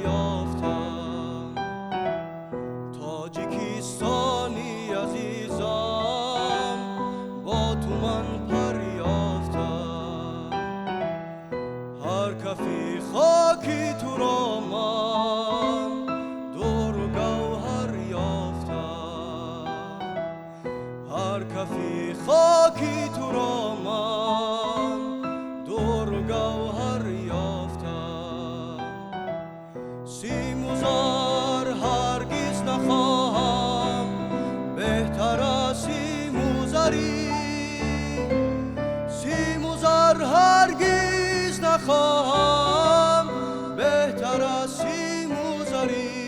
یافتم تاجیکستانی عزیزم با تو من پر یافتم هر کفی خاکی تو را من دور و گوهر یافتم هر کفی خاکی تو را من دور و گوهر یافتم سیم و زر هرگز نخواهم بهتر از سیم و زری سیم و زر هرگز نخواهم بهتر از سیم و زری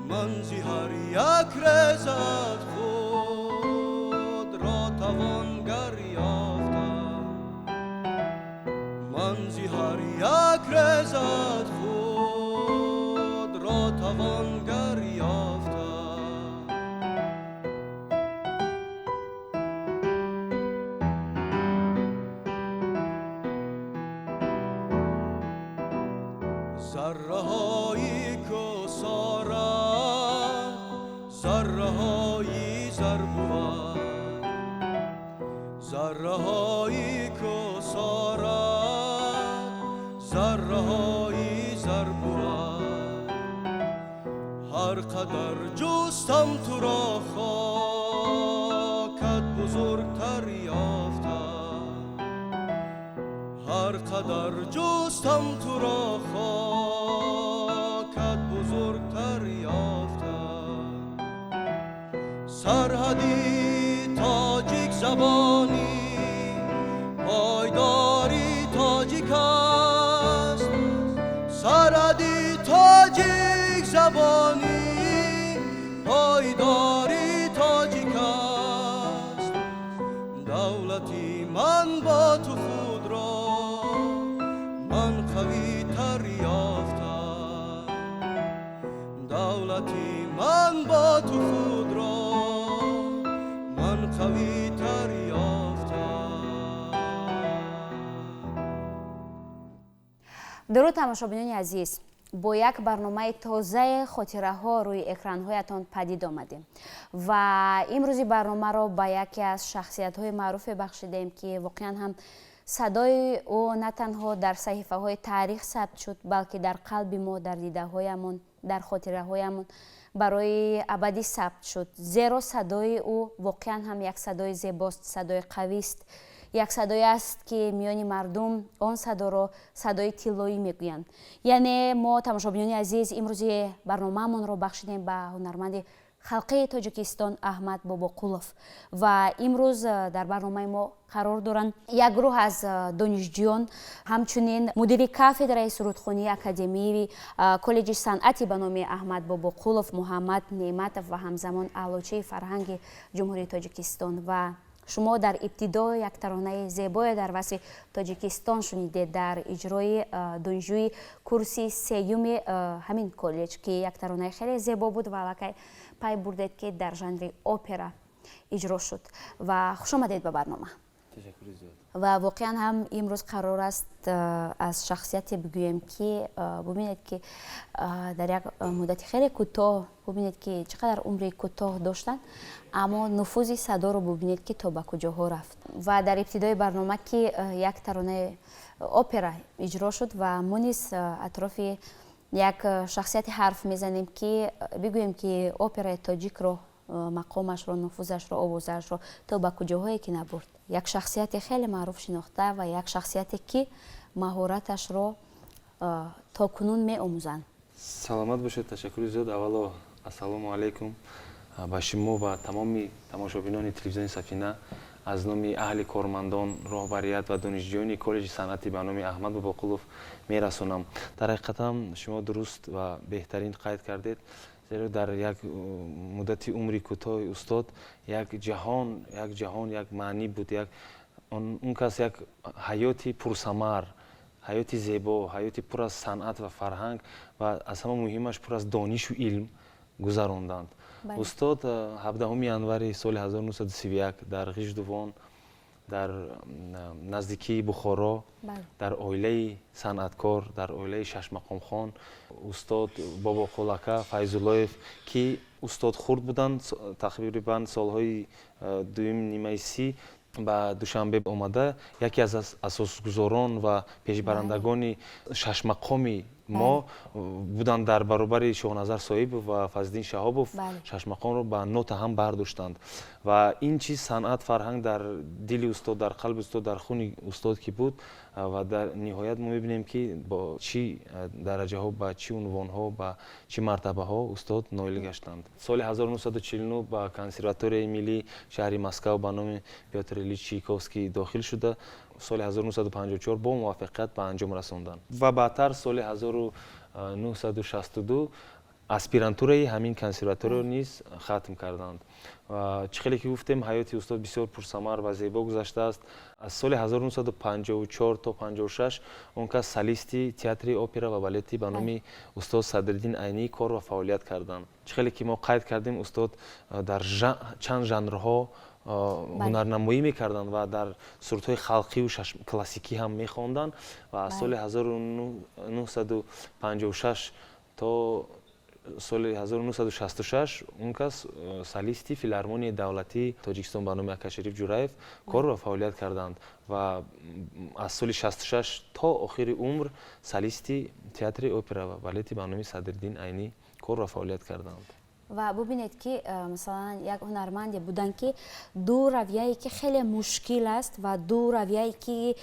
من زی هر یک رزق خود را توانگر یافتم من زی هر یک رزق خود را توانگر یافتم ذره های کسارت ذره های زر بود ذره های کسارت ذره های زر بود هر قدر جستم تو را خاکت بزرگتر یافتم هر قدر جستم تو را خاکت بزرگتر یافتم سرحدی تاجیک زبانی پایداری تاجیک است سرحدی تاجیک زبانی پایداری تاجیک است دولتی من با تو خود را من قوی تر یافتم دولتی من با تو خود را من قوی تر یافتم درود тамошобинони азиз бо як барномаи тозаи хотираҳо рӯи экранҳоятон падид омадем ва имрӯзи барномаро ба яке аз шахсиятҳои маъруфе бахшидем ки воқеан ҳам садои ӯ на танҳо дар саҳифаҳои таърих сабт шуд балки дар қалби мо дар дидаҳоямон дар хотираҳоямон барои абадӣ сабт шуд зеро садои ӯ воқеан ҳам як садои зебост садои қавист як садое аст ки миёни мардум он садоро садои тиллоӣ мегӯянд яъне мо тамошобинони азиз имрӯзи барномаамонро бахшидем ба ҳунарманди халқии тоҷикистон аҳмад бобоқулов ва имрӯз дар барномаи мо қарор доранд як гурӯҳ аз донишҷӯён ҳамчунин мудири кафедраи сурудхонии академияви коллеҷи санъати ба номи аҳмад бобоқулов муҳаммад неъматов ва ҳамзамон аълочаи фарҳанги ҷумҳурии тоҷикистон ва шумо дар ибтидо як таронаи зебое дар васфи тоҷикистон шунидед дар иҷрои донишҷӯи курси сеюми ҳамин коллеҷ ки як таронаи хеле зебо буд ва аллакай пай бурдед ки дар жанри опера иҷро шуд ва хушомадед ба барнома ва воқеан ҳам имрӯз қарор аст аз шахсияте бигӯем ки бубинед ки дар як муддати хеле кӯтоҳ бубинед ки чӣ қадар умри кӯтоҳ доштанд аммо нуфузи садоро бубинед ки то ба куҷоҳо рафт ва дар ибтидои барнома ки як таронаи опера иҷро шуд ва мо низ атрофи як шахсияте ҳарф мезанем ки бигӯем ки операи тоҷикро мақомашро нуфузашро овозашро то ба куҷоҳое ки набурд як шахсияти хеле маъруф шинохта ва як шахсияте ки маҳораташро то кунун меомӯзанд саломат бошед ташаккури зиёд аввало ассалому алайкум ба шумо ва тамоми тамошобинони телевизиони сафина аз номи аҳли кормандон роҳбарият ва донишҷӯёни коллеҷи санъати ба номи аҳмад бобоқулов мерасонам дар ҳақиқатам шумо дуруст ва беҳтарин қайд кардед зеро дар як муддати умри кӯтоҳи устод як ҷаҳон як маънӣ буд он кас як ҳаёти пурсамар ҳаёти зебо ҳаёти пур аз санъат ва фарҳанг ва аз ҳама муҳимаш пур аз донишу илм гузаронданд устод 17 январи соли 1931 дар ғиҷдувон дар наздикии Бухоро, дар оилаи санъаткор, дар оилаи Шашмақомхон, устод Бобоқулака Файзуллоев, ки устод хурд буданд. Тақрибан солҳои дуюм нимаи си ба Душанбе омада яке аз асосгузорон ва пешбарандагони Шашмақоми мо буданд. Дар баробари Шоҳназар Соҳибов ва Фазлиддин Шаҳобов Шашмақомро ба нота ҳам бардоштанд. ва ин чиз санъат фарҳанг дар дили устод, дар қалби устод, дар хуни устод ки буд ва дар ниҳоят мо мебинем ки бо чӣ дараҷаҳо, ба чӣ унвонҳо, ба чӣ мартабаҳо устод ноил гаштанд. соли 1949 ба консерваторияи миллии шаҳри Москав ба номи Пётр Ильич Чайковский дохил шуда, соли 1954 бо муваффақият ба анҷом расонданд ва баъдтар соли 1962 аспирантураи ҳамин консерваториро низ хатм карданд. Чӣ хеле ки гуфтем, ҳаёти устод бисёр пурсамар ва зебо гузаштааст. аз соли 1954 то 56 он кас солисти театри опера ва балети ба номи устод Садриддин Айнӣ кор ва фаъолият карданд. Чӣ хеле ки мо қайд кардем, устод дар чанд жанрҳо ҳунарнамоӣ мекарданд ва дар сурудҳои халқию классикӣ ҳам мехонданд ва аз соли 1956 то соли 1966 он кас солисти филармонияи давлатии Тоҷикистон ба номи Акашериф Ҷураев кор ва фаъолият карданд ва аз соли 66 то охири умр солисти театри опера ва балети ба номи Садриддин Айнӣ кор ва фаъолият карданд. ва бубинед ки масалан як ҳунарманде буданд ки ду равияе ки хеле мушкил аст ва ду равияе ки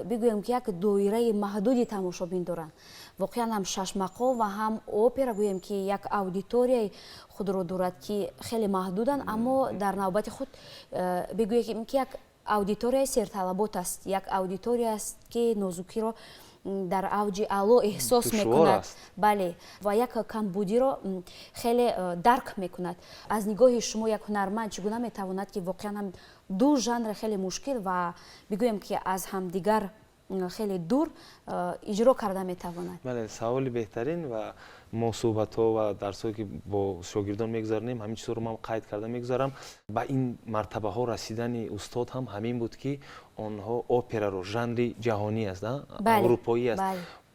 бигӯем ки як доираи маҳдуди тамошобин доранд. воқеан ҳам Шашмақов ва ҳам опера гӯем ки як аудиторияи худро дорад ки хеле маҳдуданд, аммо дар навбати худ бигӯем ки як аудиторияи серталабот аст, як аудитория аст ки нозукиро дар авҷи аъло эҳсос мекунад. бале, ва як камбудиро хеле дарк мекунад. аз нигоҳи шумо як ҳунарманд чӣ гуна метавонад ки воқеан ҳам ду жанр хеле мушкил ва бигӯем ки аз ҳамдигар хеле дур иҷро карда метавонад? бале, саволи беҳтарин ва мо суҳбатҳо ва дарсҳое ки бо шогирдон мегузаронем, ҳамин чизҳоро ман қайд карда мегузарам. ба ин мартабаҳо расидани устод ҳам ҳамин буд ки онҳо операро, жанри ҷаҳонӣ аст, аврупоӣ аст,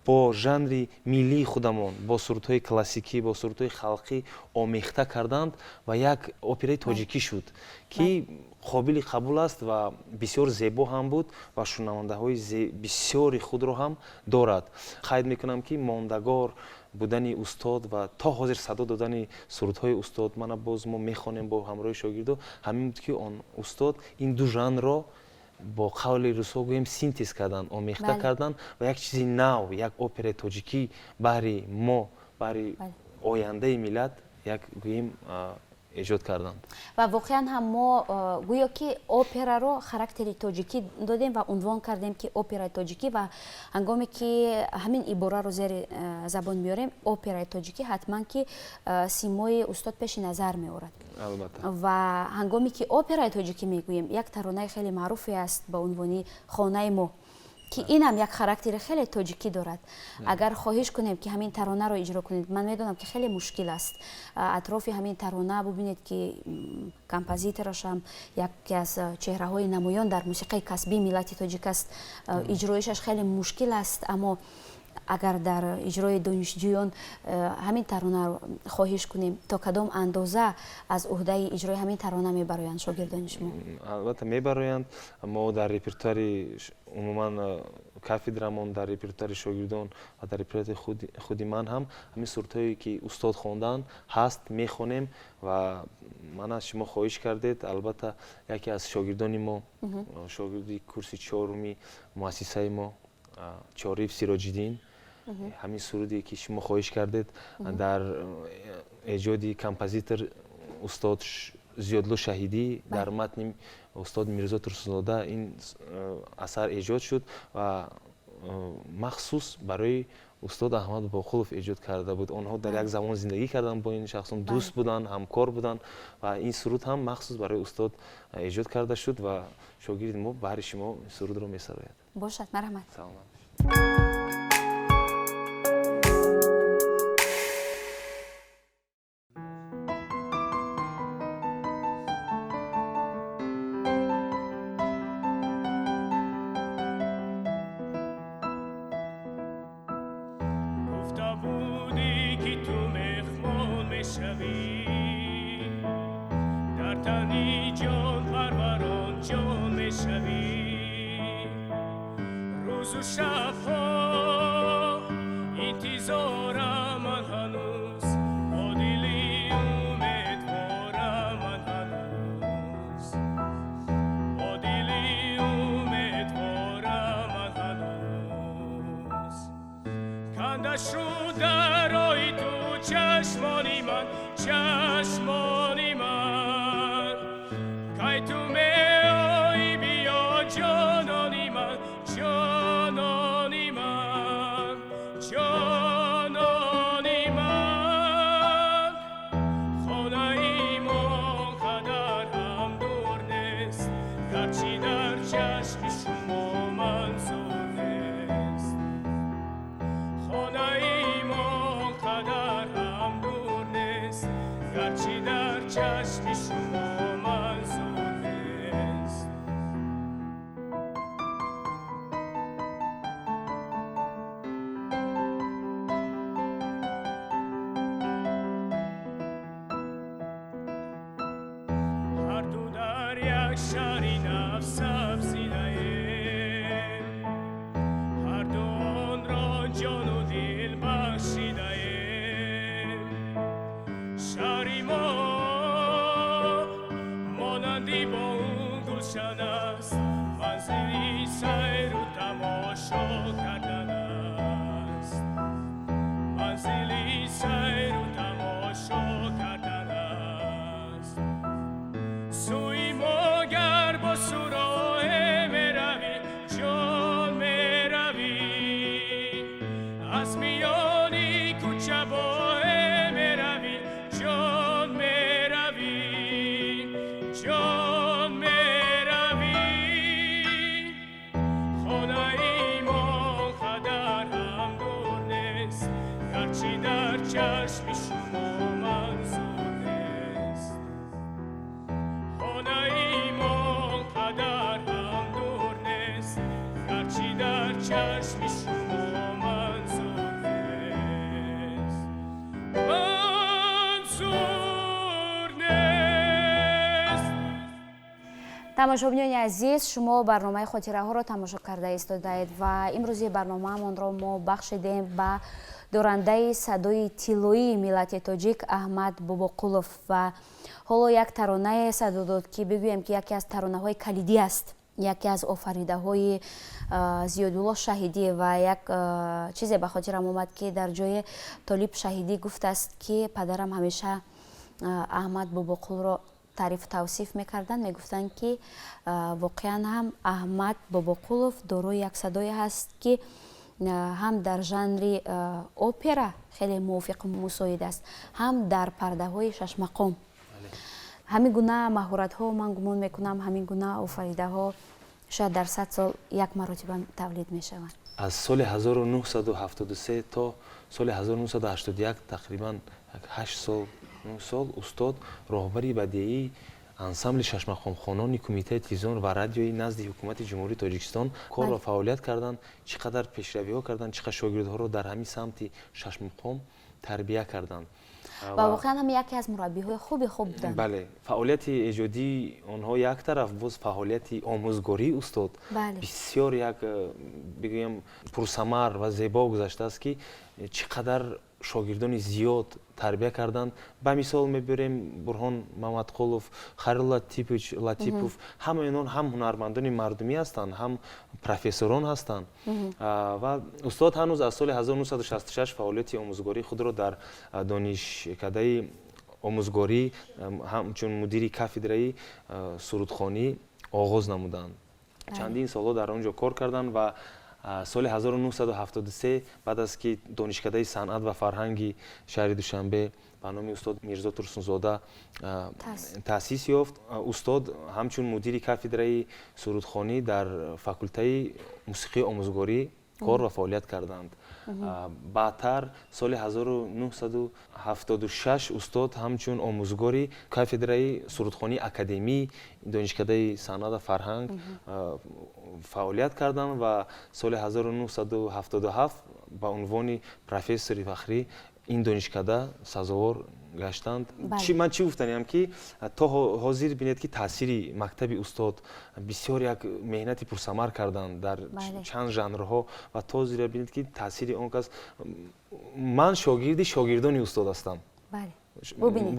бо жанри миллии худамон, бо сурудҳои классикӣ, бо сурудҳои халқӣ омехта карданд ва як операи тоҷикӣ шуд, ки қобили қабул аст ва бисёр зебо ҳам буд ва шунавандаҳои бисёри худро ҳам дорад. қайд мекунам ки мондагор будани устод ва то ҳозир садо додани сурудҳои устод мана боз мо мехонем бо ҳамроҳи шогирдо, ҳамин буд ки он устод ин ду жанрро бо қавли рӯсҳо гӯем синтез карданд, омехта карданд ва як чизи нав, як операи тоҷикӣ баҳри мо, баҳри ояндаи миллат як гӯем эҷод карданд. ва воқеан ҳам мо гӯё ки операро характери тоҷикӣ додем ва унвон кардем ки операи тоҷикӣ ва ҳангоме ки ҳамин ибораро зери забон меорем, операи тоҷикӣ ҳатман ки симои устод пеши назар меорад. ва ҳангоме ки операи тоҷикӣ мегӯем, як таронаи хеле маъруфе аст ба унвони хонаи мо, ки инам як характери хеле тоҷикӣ дорад. агар хоҳиш кунем ки ҳамин таронаро иҷро кунед, ман медонам ки хеле мушкил аст. атрофи ҳамин тарона бубинед ки композитораш ҳам яке аз чеҳраҳои намоён дар мусиқаи касбии миллати тоҷик аст. иҷроишаш хеле мушкил аст, аммо агар дар иҷрои донишҷӯён ҳамин таронаро хоҳиш кунем, то кадом андоза аз уҳдаи иҷрои ҳамин тарона мебароянд шогирдони шумо? албатта мебароянд. мо дар репертуари умуман кафедрамон, дар репертуари шогирдон ва дар репертуари худи ман ҳам ҳамин сурудҳое ки устод хонданд ҳаст, мехонем ва ман аз шумо хоҳиш кардед, албатта яке аз шогирдони мо, шогирди курси чоруми муассисаи мо, Чориф Сироҷиддин, ҳамин суруде ки шумо хоҳиш кардед дар эҷоди композитор устод Зиёдлӯ Шаҳидӣ, дар матни устод Мирзо Турсунзода ин асар эҷод шуд ва махсус барои устод Аҳмад Боқулов эҷод карда буд. онҳо дар як замон зиндагӣ карданд, бо ин шахсон дӯст буданд, ҳамкор буданд ва ин суруд ҳам махсус барои устод эҷод карда шуд ва шогирди мо баҳри шумо сурудро месарояд. бошад, марҳамат. Саломат. گفته بودی که تو مهمان میشوی در تنی جان پروران جان میشوی روز و شبها انتظارم من هنوز با دلی امیدوارم من هنوز با دلی امیدوارم من هنوز کنده شد درای تو چشمانی من چشمانی من که تو میایی بیا جانانی من جانانی من جانانی من خانه ایمان قدر هم دور نیست گرچه در چشم شما منظور نیست خانه ایمان قدر هم دور نیست گرچه در چشم شما منظور نیست هر دو در یک شهری نفس افزیده‌ایم هر دو آن را جان و دل بخشیده‌ایم شهری ما مانندی با اون گلشن است منزلی سیر و تماشا کردن است منزلی سیر و تماشا کردن است سوی ما گر با سراه میروی جان میروی از میانی کوچه باه میروی جان میروی جان میروی خانه ایمان قدر هم دور نیست گرچه در چشم شما منظور نیست خانه ایمان قدر هم دور نیست گرچه در چشم شما منظور نیست منظور نیست тамошобинони азиз шумо барномаи хотираҳоро тамошо карда истодаед ва имрӯзи барномаамонро мо бахшидем ба дорандаи садои тиллоии миллати тоҷик аҳмад бобоқулов ва ҳоло як таронае садо дод ки бигӯем ки яке аз таронаҳои калидӣ аст яке аз офаридаҳои зиёдулло шаҳидӣ ва як чизе ба хотирам омад ки дар ҷои толиб шаҳидӣ гуфтааст ки падарам ҳамеша аҳмад бобоқуловро تعریف توصیف میکردن میگفتن که واقعا هم احمد باباقولов دارای یک صدای هست که هم در ژانر اپرا خیلی موافق مساعد است هم در پرده های شش مقام همین گونه مهارت ها من گمان میکنم همین گونه آفریده ها شاید در 100 سال یک مرتبه تولید میشوند. از سال 1973 تا سال 1981 تقریبا 8 سال 9 سال استاد راهبری بدیعی انسامبل ششمقامخوانان کمیته تلویزیون و رادیویی نزد حکومت جمهوری تاجیکستان کار و فعالیت کردند چقدر پیشروی ها کردند چقدر شاگردها رو در همین سمت ششمقام تربیت کردند و واقعا هم یکی از مربی‌های خوب بودند. بله فعالیت ایجادی آنها یک طرف باز فعالیت آموزگاری استاد بسیار یک بگویم پرثمر و زیبا گذشته است که چقدر شاگردان زیاد تربیه کردند. به مثال میبریم برهان محمدقولов، خلیل لطیپوف، همه اینان هم هنرمندان مردمی هستند، هم پروفسوران هستند و استاد هنوز از سال 1966 فعالیت آموزگاری خود را در دانشکده آموزگاری همچون مدیر کافدرای سرودخوانی آغاز نمودند. چندین سال در آنجا کار کردند و سال 1973 بعد از که دانشکده صنعت و فرهنگ شهر دوشنبه به نام استاد میرزا ترسونزاده تأسیس یافت. استاد همچون مدیر کافدرای سرودخوانی در فاکولته موسیقی آموزگاری کار و فعالیت کردند. بعدتر سال 1976 استاد همچون آموزگاری کافدرای سرودخوانی اکادمی دانشکده صنعت و فرهنگ فعالیت کردند و سال 1977 ба унвони профессори фахрӣ ин донишкада сазовор гаштанд. Ман чӣ гуфтаниям ки то ҳозир бинед ки таъсири мактаби устод бисёр як меҳнати пурсамар карданд дар чанд жанрҳо ва то ҳозир бинед ки таъсири он кас ман шогирди шогирдони устод ҳастам.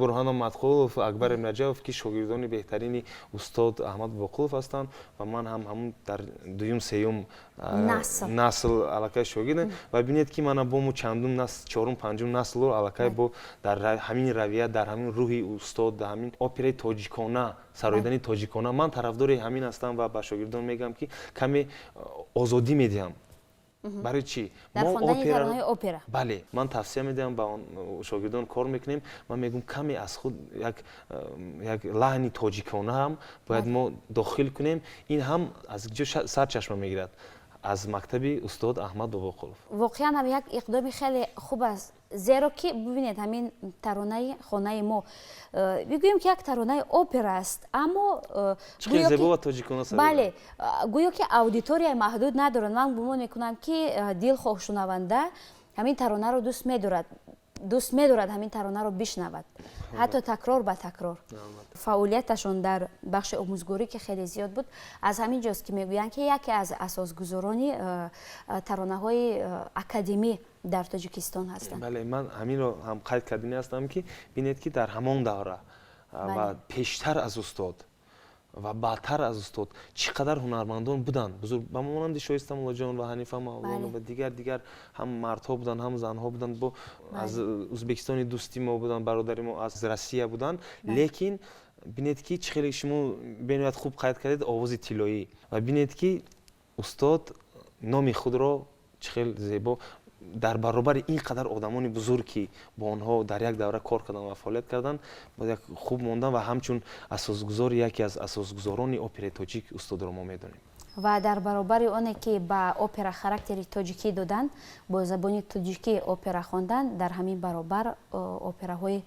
бурҳанов матқулов, акбар эмраҷаев ки шогирдони беҳтарини устод аҳмад боқулов ҳастанд ва ман ҳам ҳамун дар дуюм сеюм насл аллакай шогирдам ва бинед ки мана бо мо чандум насл чорум панҷум наслро аллакай бо дар ҳамин равия дар ҳамин рӯҳи устод дар ҳамин операи тоҷикона сароидани тоҷикона ман тарафдори ҳамин ҳастам ва ба шогирдон мегӯям ки каме озодӣ медиҳам. барои чӣ дар хондани таронаҳои опера бале ман тавсия медиҳам ба шогирдон кор мекунем ман мегӯям каме аз худ як лаҳни тоҷикона ҳам бояд мо дохил кунем ин ҳам аз ҷо сарчашма мегирад аз мактаби устод аҳмад бобоқулов. воқеан ҳам як иқдоми хеле хуб аст зеро ки бибинед ҳамин таронаи хонаи мо бигӯем ки як таронаи опера аст аммо бале гӯё ки аудиторияи маҳдуд надорад. ман гумон мекунам ки дилхоҳшунаванда ҳамин таронаро дӯст медорад ҳамин таронаро бишнавад ҳатто такрор ба такрор. фаъолияташон дар бахши омӯзгорӣ ки хеле зиёд буд аз ҳамин ҷост ки мегӯянд ки яке аз асосгузорони таронаҳои академӣ дар тоҷикистон ҳастанд. бале ман ҳаминро ҳам қайд кардани ҳастам ки бинед ки дар ҳамон давра ва пештар аз устод ва баъдтар аз устод чӣ қадар ҳунармандон буданд бузург ба монанди шоиста муллоҷон ва ҳанифа мавлонов ва дигар ҳам мардҳо буданд ҳам занҳо буданд бо аз ӯзбекистони дӯсти мо буданд бародари мо аз россия буданд лекин бинед ки чӣ хеле шумо бениҳоят хуб қайд кардед овози тиллоӣ ва бинед ки устод номи худро чӣ хел зебо дар баробари ин қадар одамони бузург ки бо онҳо дар як давра кор карданд ва фаъолият карданд бояд хуб мондан ва ҳамчун асосгузори яке аз асосгузорони операи тоҷик устодро мо медонем. ва дар баробари оне ки ба опера характери тоҷикӣ доданд бо забони тоҷикӣ опера хондан дар ҳамин баробар операҳои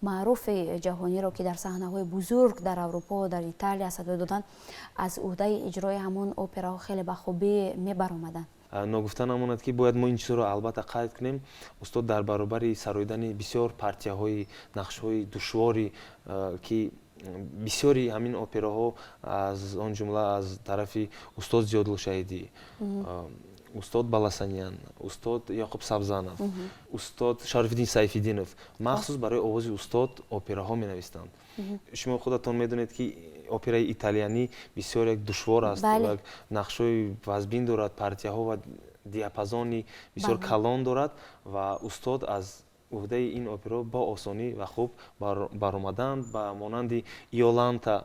маъруфи ҷаҳониро ки дар саҳнаҳои бузург дар аврупо дар италия садо доданд аз уҳдаи иҷрои ҳамон операҳо хеле ба хубӣ мебаромаданд. ногуфта намонад ки бояд мо ин чизро албатта қайд кунем устод дар баробари сароидани бисёр партияҳои нақшҳои душвори ки бисёри ҳамин операҳо аз он ҷумла аз тарафи устод зиёдулшаҳидӣ устод баласанян устод яқуб сабзанов устод шарифиддин сайфиддинов махсус барои овози устод операҳо менавистанд. шумо худатон медонед ки операи италиянӣ бисёр як душвор аст як нақшҳои вазбин дорад партияҳо ва диапазони бисёр калон дорад ва устод аз уҳдаи ин операҳо ба осонӣ ва хуб баромаданд ба монанди иоланта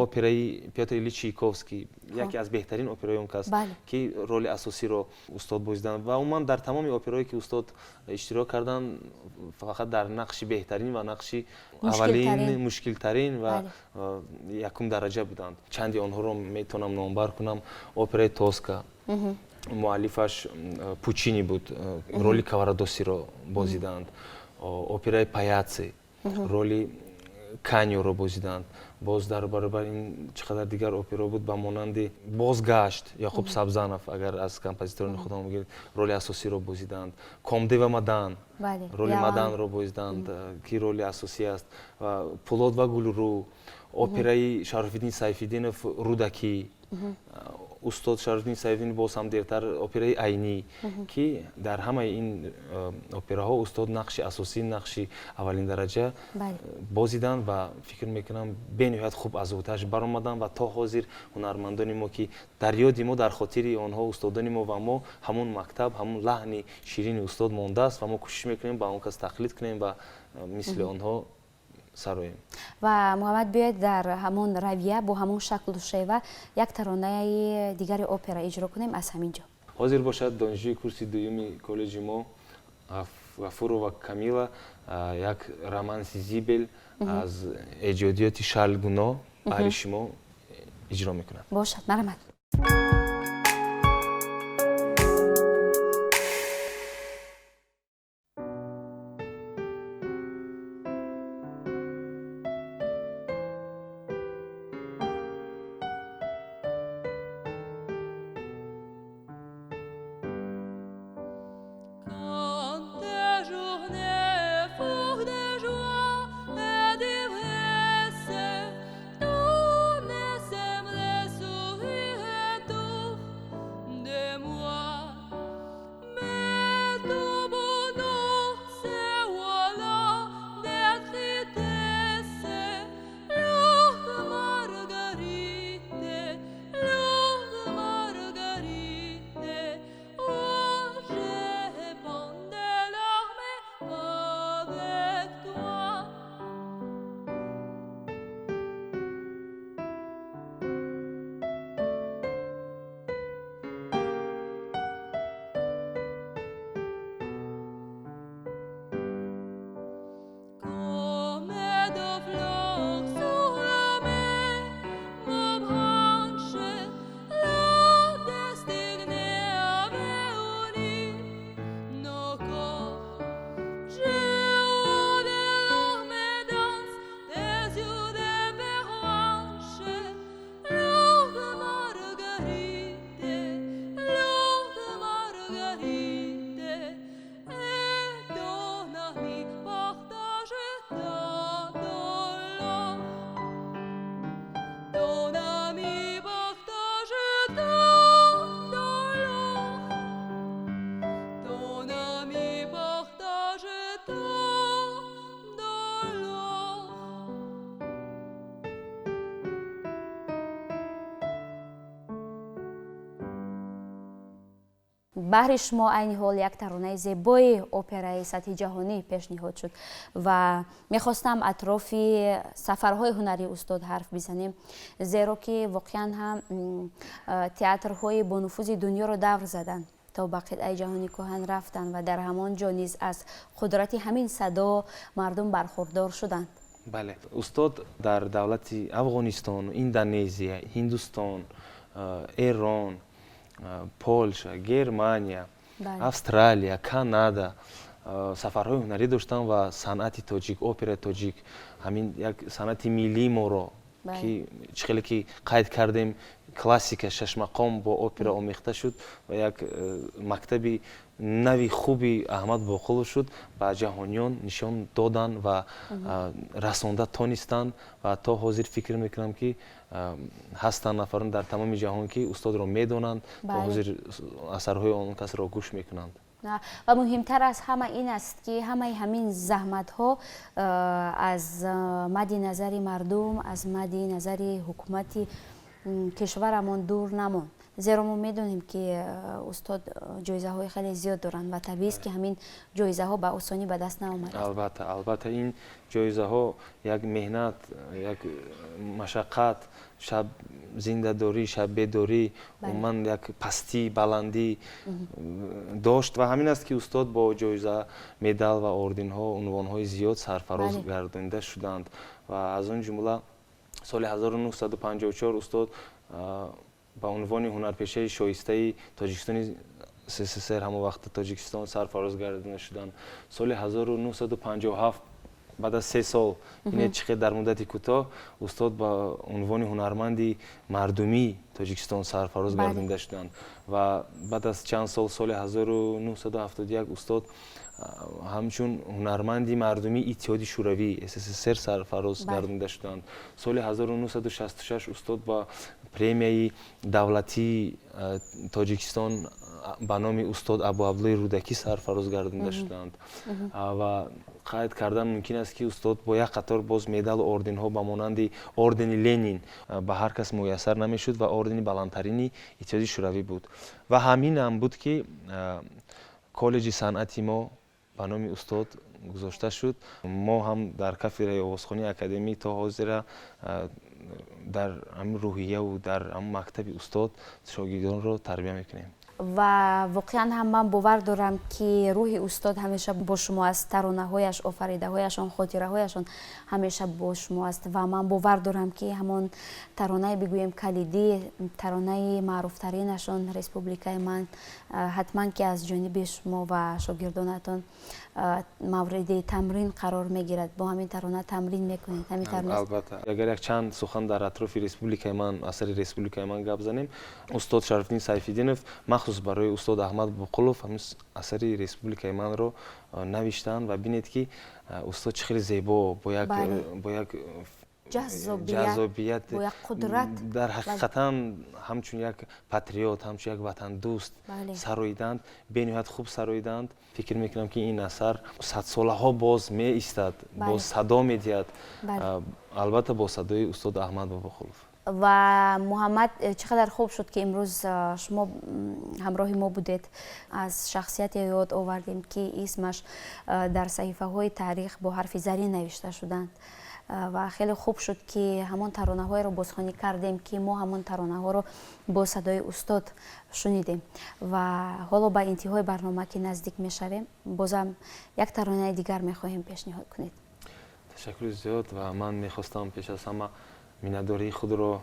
операи Пётр Ильич Чайковский яке аз беҳтарин операҳои он кас ки роли асосиро устод бозиданд ва умуман дар тамоми операҳое ки устод иштирок карданд фақат дар нақши беҳтарин ва нақши аввалин мушкилтарин ва якум дараҷа буданд. чанди онҳоро метавонам номбар кунам. операи Тоска муаллифаш Пучини буд роли Каварадосиро бозиданд. операи Паяцци роли Каньоро бозиданд. боз дар баробар ин чӣ қадар дигар операҳо буд ба монанди Бозгашт Яқуб Сабзанов агар аз композиторони худам бигиред роли асосиро бозиданд. Комде ва Мадан роли Маданро бозиданд ки роли асосӣ аст. Пулод ва Гулрӯ операи Шарофиддин Сайфиддинов Рудакӣ устод Шарофиддин Сайфиддинов боз ҳам дертар операи Айнӣ ки дар ҳамаи ин операҳо устод нақши асосӣ нақши аввалин дараҷа бозиданд ва фикр мекунам бениҳоят хуб аз уҳдааш баромаданд ва то ҳозир ҳунармандони мо ки дар ёди мо дар хотири онҳо устодони мо ва мо ҳамун мактаб ҳамун лаҳни ширини устод мондааст ва мо кӯшиш мекунем ба он кас тақлид кунем ва мисли онҳо сароем. ва муҳаммад биёед дар ҳамон равия бо ҳамон шаклу шева як таронаи дигари опера иҷро кунем аз ҳамин ҷо. ҳозир бошад донишҷӯи курси дуюми коллеҷи мо Гафурова Камила як романси зибел аз эҷодиёти Шарл Гуно баҳри шумо иҷро мекунад. бошад, марамад. баҳри шумо айни ҳол як таронаи зебои операи сатҳи ҷаҳонӣ пешниҳод шуд ва мехостам атрофи сафарҳои ҳунарии устод ҳарф бизанем, зеро ки воқеан ҳам театрҳои бонуфузи дунёро давр заданд, то ба қитъаи ҷаҳони кӯҳан рафтанд ва дар ҳамон ҷо низ аз қудрати ҳамин садо мардум бархурдор шуданд. бале, устод дар давлати Афғонистон, Индонезия, Ҳиндустон, Эрон, Полша, Германия, Австралия, Канада сафарҳои ҳунарӣ доштанд ва санъати тоҷик, операи тоҷик, ҳамин як санъати миллии моро ки чӣ хеле ки қайд кардем, классика шашмақом бо опера омехта шуд ва як мактаби нави хуби Аҳмад Боқулов шуд, ба ҷаҳониён нишон доданд ва расонда тонистанд ва то ҳозир фикр мекунам ки ҳастанд нафарон дар тамоми ҷаҳон ки устодро медонанд ва ҳозир асарҳои он касро гӯш мекунанд. ва муҳимтар аз ҳама ин аст ки ҳамаи ҳамин заҳматҳо аз мадди назари мардум, аз мадди назари ҳукумати кишварамон дур намонд. зеро мо медонем ки устод ҷоизаҳои хеле зиёд доранд ва табиист ки ҳамин ҷоизаҳо ба осонӣ ба даст наомаданд. Албатта ин ҷоизаҳо як меҳнат, як машаққат, шаб зиндадорӣ, шаббедорӣ, умуман як пастӣ, баландӣ дошт ва ҳамин аст ки устод бо ҷоиза, медал ва орденҳо, унвонҳои зиёд сарфароз гардонида шуданд ва аз он ҷумла соли 1954 устод ба унвони ҳунарпешаи шоистаи Тоҷикистони СССР, ҳамон вақти Тоҷикистон, сарфароз гардонида шуданд. Соли 1957 баъд аз 3 сол, ине чӣ қадр дар муддати кӯтоҳ, устод ба унвони ҳунарманди мардумии Тоҷикистон сарфароз гардонида шуданд ва баъд аз чанд сол, соли 1971 устод ҳамчун ҳунарманди мардумии Иттиҳоди Шӯравии СССР сарфароз гардонида шуданд. Соли 1966 устод ба премияи давлатии Тоҷикистон ба номи устод Абу Абдуллои Рӯдакӣ сарфароз гардонида шуданд ва қайд кардан мумкин аст ки устод бо як қатор боз медалу орденҳо ба монанди ордени Ленин ба ҳар кас муяссар намешуд ва ордени баландтарини Иттиҳоди Шӯравӣ буд. Ва ҳаминам буд ки коллеҷи санъати мо ба номи устод гузошта шуд. Мо ҳам дар кафедраи овозхонии академӣ то ҳозира дар ҳамин рӯҳияву дар ҳамин мактаби устод шогирдонро тарбия мекунем. ва воқеан ҳам ман бовар дорам ки рӯҳи устод ҳамеша бо шумо аст, таронаҳояш, офаридаҳояшон, хотираҳояшон ҳамеша бо шумо аст ва ман бовар дорам ки ҳамон таронаи бигӯем калидӣ, таронаи маъруфтаринашон республикаи ман ҳатман ки аз ҷониби шумо ва шогирдонатон мавриди тамрин қарор мегирад. Бо ҳамин тарона тамрин мекунед. Албатта, агар як чанд сухан дар атрофи республикаи ман, асари республикаи ман гап занем, устод Шарафиддин Сайфиддинов махсус барои устод Аҳмад Боқулов ҳамин асари республикаи манро навиштанд ва бинед ки устод чӣ хеле зебо бо як ҷазобият, бо як қудрат дар ҳақиқатан ҳамчун як патриот, ҳамчун як ватандӯст сароиданд, бениҳоят хуб сароиданд. фикр мекунам ки ин асар садсолаҳо боз меистад, боз садо медиҳад, албатта бо садои устод Аҳмад Боқулов. ва Муҳаммад, чӣ қадар хуб шуд ки имрӯз шумо ҳамроҳи мо будед. Аз шахсияте ёд овардем ки исмаш дар саҳифаҳои таърих бо ҳарфи зарин навишта шуданд ва хеле хуб шуд ки ҳамон таронаҳоеро бозхонӣ кардем ки мо ҳамон таронаҳоро бо садои устод шунидем. Ва ҳоло ба интиҳои барнома ки наздик мешавем, бозам як таронаи дигар мехоҳем пешниҳод кунед. ташаккури зиёд ва ман мехостам пеш аз ҳама миннатдории худро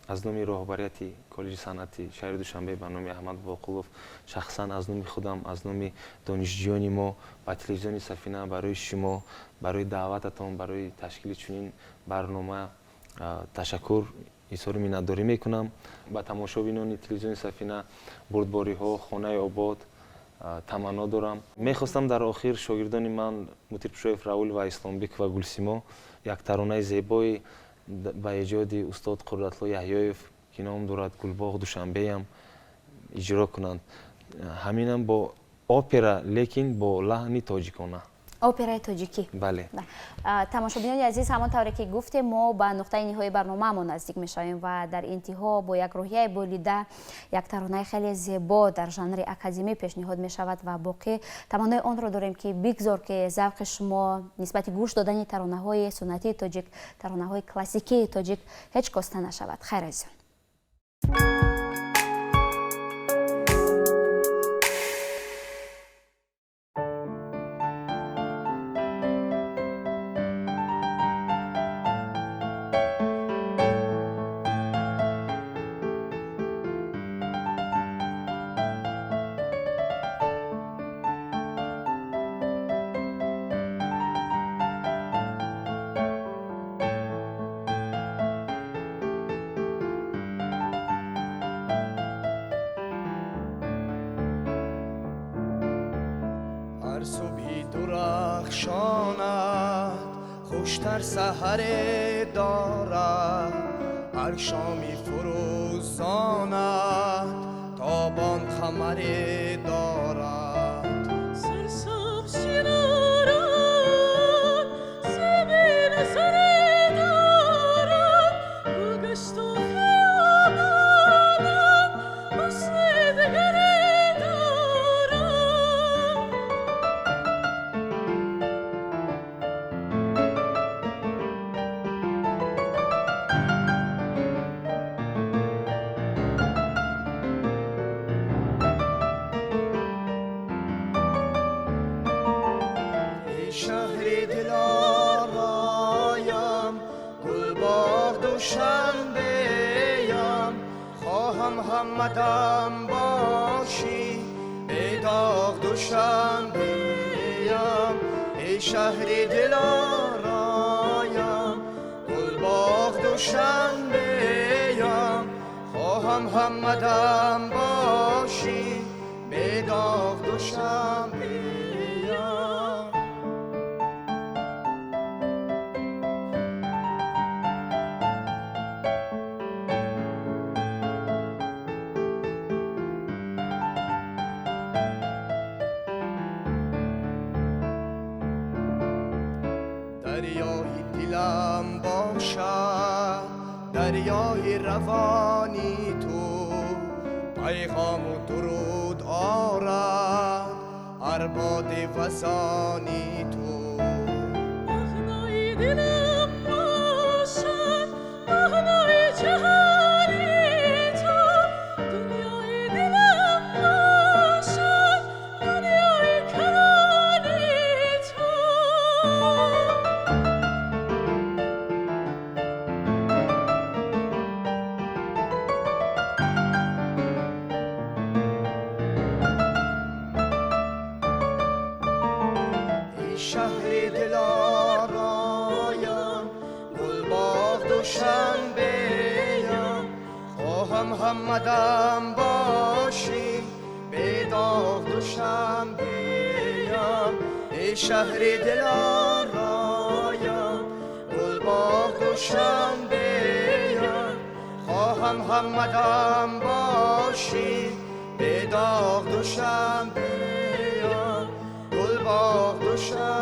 аз номи роҳбарияти коллеҷи санъати шаҳри Душанбе ба номи Аҳмад Боқулов, шахсан аз номи худам, аз номи донишҷӯёни мо ба телевизиони Сафина барои шумо, барои даъвататон, барои ташкили чунин барнома ташаккур изҳори миннатдорӣ мекунам. Ба тамошобинони телевизиони Сафина, бурдбориҳо, хонаи обод таманно дорам. Мехостам дар охир шогирдони ман Мутирпушоев Раул ва Исломбек ва Гулсимо як таронаи зебои ба эҷоди устод Қудратло Яҳьёев ки ном дорад Гулбоғ Душанбеям иҷро кунанд. Ҳаминам бо опера, лекин бо лаҳни тоҷикона. операи тоҷикӣ. бале. тамошобинони азиз, ҳамонтавре ки гуфтем, мо ба нуқтаи ниҳоии барномаамон наздик мешавем ва дар интиҳо бо як рӯҳияи болида як таронаи хеле зебо дар жанри академӣ пешниҳод мешавад ва боқӣ таманнои онро дорем ки бигзор ки завқи шумо нисбати гӯш додани таронаҳои суннатии тоҷик, таронаҳои классикии тоҷик ҳеҷ коста нашавад. Хайр азизон. هر صبحی درخشاند خوشتر سحر دارد، هر شامی فروزاند تابان خمر دارد. سرسبز شنارد زمین سر دارد، گلگشت و خیابانم حسن دگر شهر دلارایم گلباغ دوشنبه‌ام، خواهم همدم باشی ای داغ دوشنبه‌ام. ای شهر دلارایم گلباغ دوشنبه‌ام، خواهم همدم باشی ای داغ دوشنبه‌ام. دریای دلم باشد دریای روانی تو، پیغام و درود آرد هر باد وزانی تو. مغنای دلم باشد مغنای جهانی تو، دنیای دلم باشد دنیای کرانی تو. شهر دلارایم گلباغ دوشنبه‌ام، خواهم همدم باشی به داغ دوشنبه‌ام. ای شهر دلارایم گلباغ دوشنبه‌ام، خواهم همدم باشی به داغ دوشنبه‌ام. گلباغ دوشنبه